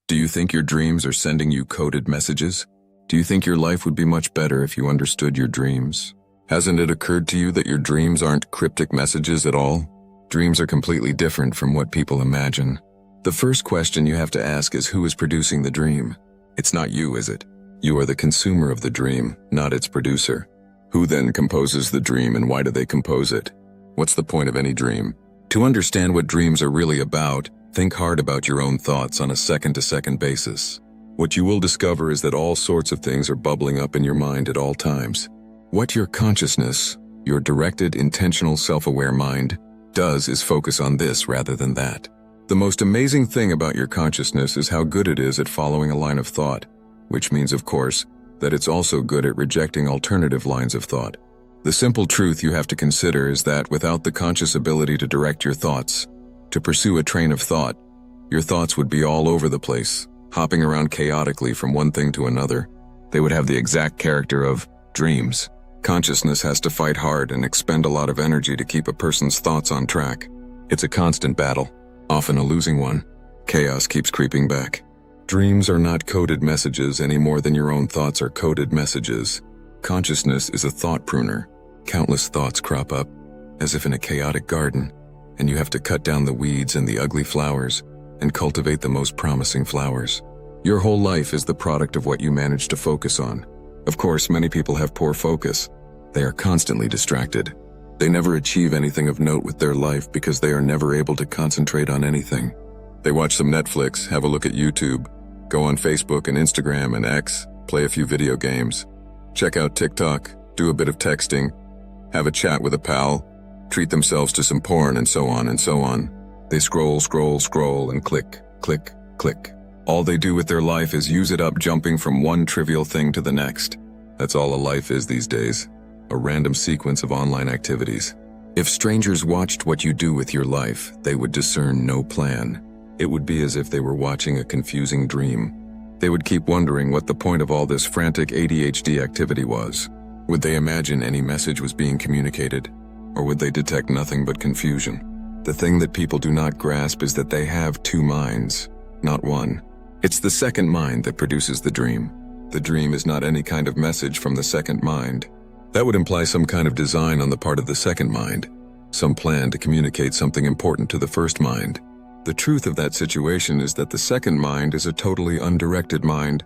Do you think your dreams are sending you coded messages? Do you think your life would be much better if you understood your dreams? Hasn't it occurred to you that your dreams aren't cryptic messages at all? Dreams are completely different from what people imagine. The first question you have to ask is, who is producing the dream? It's not you, is it? You are the consumer of the dream, not its producer. Who then composes the dream, and why do they compose it? What's the point of any dream? To understand what dreams are really about, think hard about your own thoughts on a second-to-second basis. What you will discover is that all sorts of things are bubbling up in your mind at all times. What your consciousness, your directed, intentional, self-aware mind, does is focus on this rather than that. The most amazing thing about your consciousness is how good it is at following a line of thought, which means, of course, that it's also good at rejecting alternative lines of thought. The simple truth you have to consider is that without the conscious ability to direct your thoughts, to pursue a train of thought, your thoughts would be all over the place, hopping around chaotically from one thing to another. They would have the exact character of dreams. Consciousness has to fight hard and expend a lot of energy to keep a person's thoughts on track. It's a constant battle, often a losing one. Chaos keeps creeping back. Dreams are not coded messages any more than your own thoughts are coded messages. Consciousness is a thought pruner. Countless thoughts crop up, as if in a chaotic garden, and you have to cut down the weeds and the ugly flowers and cultivate the most promising flowers. Your whole life is the product of what you manage to focus on. Of course, many people have poor focus. They are constantly distracted. They never achieve anything of note with their life because they are never able to concentrate on anything. They watch some Netflix, have a look at YouTube, go on Facebook and Instagram and X, play a few video games, check out TikTok, do a bit of texting, have a chat with a pal, treat themselves to some porn, and so on and so on. They scroll, and click, click, click. All they do with their life is use it up, jumping from one trivial thing to the next. That's all a life is these days, a random sequence of online activities. If strangers watched what you do with your life, they would discern no plan. It would be as if they were watching a confusing dream. They would keep wondering what the point of all this frantic ADHD activity was. Would they imagine any message was being communicated, or would they detect nothing but confusion? The thing that people do not grasp is that they have two minds, not one. It's the second mind that produces the dream. The dream is not any kind of message from the second mind. That would imply some kind of design on the part of the second mind, some plan to communicate something important to the first mind. The truth of that situation is that the second mind is a totally undirected mind,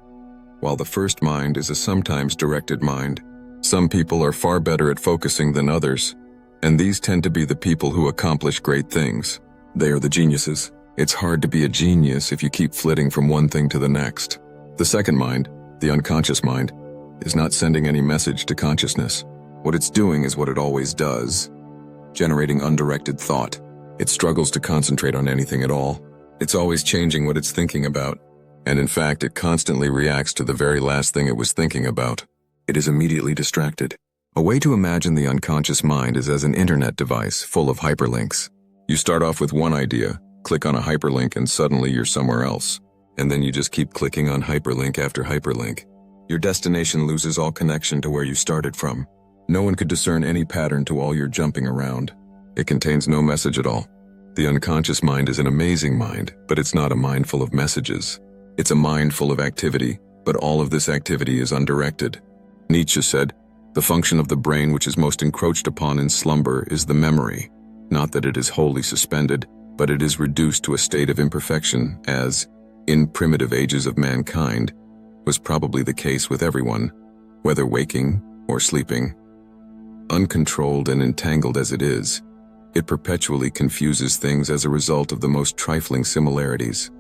while the first mind is a sometimes directed mind. Some people are far better at focusing than others, and these tend to be the people who accomplish great things. They are the geniuses. It's hard to be a genius if you keep flitting from one thing to the next. The second mind, the unconscious mind, is not sending any message to consciousness. What it's doing is what it always does, generating undirected thought. It struggles to concentrate on anything at all. It's always changing what it's thinking about, and in fact, it constantly reacts to the very last thing it was thinking about. It is immediately distracted. A way to imagine the unconscious mind is as an internet device full of hyperlinks. You start off with one idea, click on a hyperlink, and suddenly you're somewhere else. And then you just keep clicking on hyperlink after hyperlink. Your destination loses all connection to where you started from. No one could discern any pattern to all your jumping around. It contains no message at all. The unconscious mind is an amazing mind, but it's not a mind full of messages. It's a mind full of activity, but all of this activity is undirected. Nietzsche said, "The function of the brain which is most encroached upon in slumber is the memory. Not that it is wholly suspended, but it is reduced to a state of imperfection, as, in primitive ages of mankind, was probably the case with everyone, whether waking or sleeping. Uncontrolled and entangled as it is, it perpetually confuses things as a result of the most trifling similarities.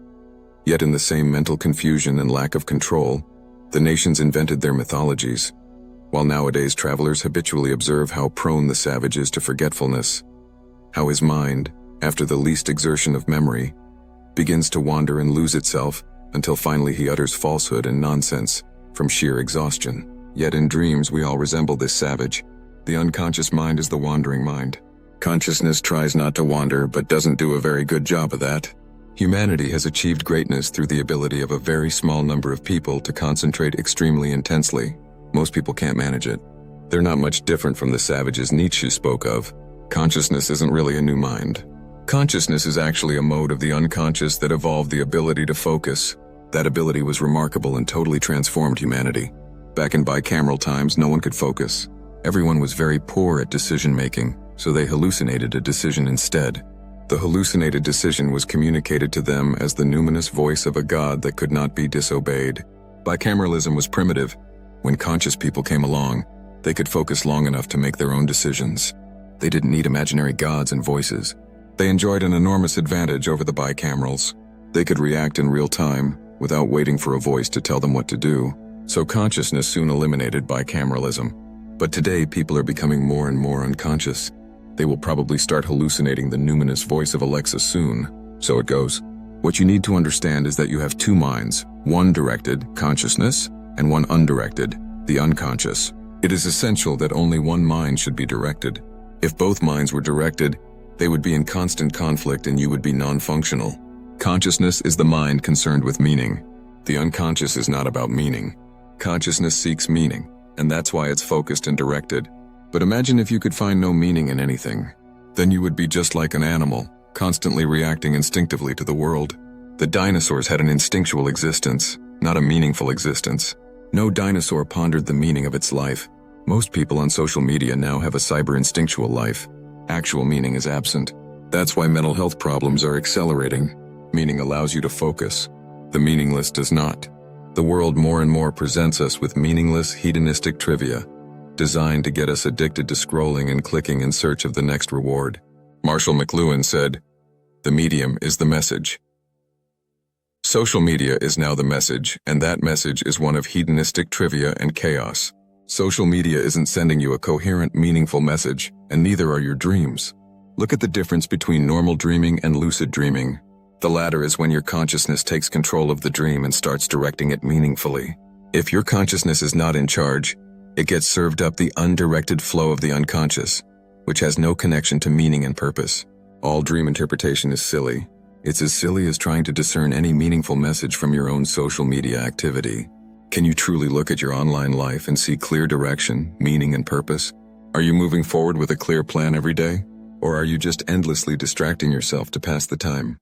Yet in the same mental confusion and lack of control, the nations invented their mythologies, while nowadays travelers habitually observe how prone the savage is to forgetfulness, how his mind, after the least exertion of memory, begins to wander and lose itself until finally he utters falsehood and nonsense from sheer exhaustion. Yet in dreams we all resemble this savage. The unconscious mind is the wandering mind. Consciousness tries not to wander, but doesn't do a very good job of that. Humanity has achieved greatness through the ability of a very small number of people to concentrate extremely intensely. Most people can't manage it. They're not much different from the savages Nietzsche spoke of. Consciousness isn't really a new mind. Consciousness is actually a mode of the unconscious that evolved the ability to focus. That ability was remarkable and totally transformed humanity. Back in bicameral times, no one could focus. Everyone was very poor at decision-making, so they hallucinated a decision instead. The hallucinated decision was communicated to them as the numinous voice of a god that could not be disobeyed. Bicameralism was primitive. When conscious people came along, they could focus long enough to make their own decisions. They didn't need imaginary gods and voices. They enjoyed an enormous advantage over the bicamerals. They could react in real time, without waiting for a voice to tell them what to do. So consciousness soon eliminated bicameralism. But today, people are becoming more and more unconscious. They will probably start hallucinating the numinous voice of Alexa soon. So it goes. What you need to understand is that you have two minds, one directed, consciousness, and one undirected, the unconscious. It is essential that only one mind should be directed. If both minds were directed, they would be in constant conflict and you would be non-functional. Consciousness is the mind concerned with meaning. The unconscious is not about meaning. Consciousness seeks meaning, and that's why it's focused and directed. But imagine if you could find no meaning in anything. Then you would be just like an animal, constantly reacting instinctively to the world. The dinosaurs had an instinctual existence, not a meaningful existence. No dinosaur pondered the meaning of its life. Most people on social media now have a cyber-instinctual life. Actual meaning is absent. That's why mental health problems are accelerating. Meaning allows you to focus. The meaningless does not. The world more and more presents us with meaningless, hedonistic trivia, designed to get us addicted to scrolling and clicking in search of the next reward. Marshall McLuhan said, "The medium is the message." Social media is now the message, and that message is one of hedonistic trivia and chaos. Social media isn't sending you a coherent, meaningful message, and neither are your dreams. Look at the difference between normal dreaming and lucid dreaming. The latter is when your consciousness takes control of the dream and starts directing it meaningfully. If your consciousness is not in charge, it gets served up the undirected flow of the unconscious, which has no connection to meaning and purpose. All dream interpretation is silly. It's as silly as trying to discern any meaningful message from your own social media activity. Can you truly look at your online life and see clear direction, meaning, and purpose? Are you moving forward with a clear plan every day? Or are you just endlessly distracting yourself to pass the time?